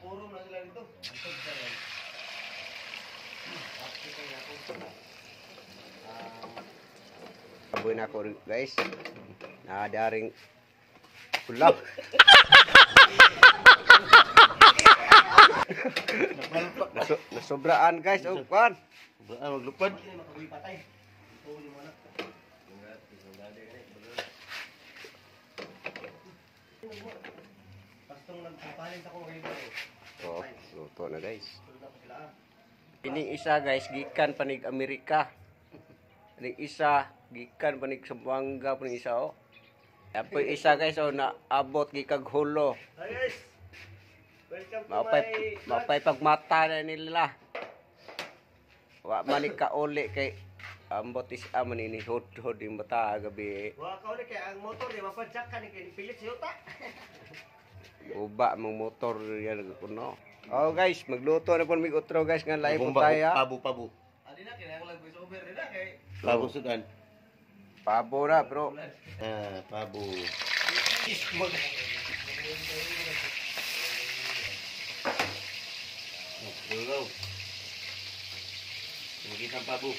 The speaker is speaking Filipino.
Puro na sila dito. Antod ka rin. Abuin ako guys. Nadaring ulap. Nasobraan guys. Oh, kan. Maglupad. Oh, luto na guys. Ini isa guys, gikan panig Amerika. Ini isa, gikan panig Sambuanga panig isa oh. Apo isa guys oh, na abot gikag hulo. Mapay pagmata na nila. Wa man ikauli kay ambot is aman ini hod-hod yung mata gabi. Wa kauli kay ang motor di mapadyak ka ni kay pilit sa yuta. Uba mong motor yan kuno. Oh guys, magluto na po mig utro guys nga live po tayo. Pabu. Adi na kinahanglan lang voice over na kay. Pabu sudan. Pabo na bro. Pabu. Go. Kita pabu.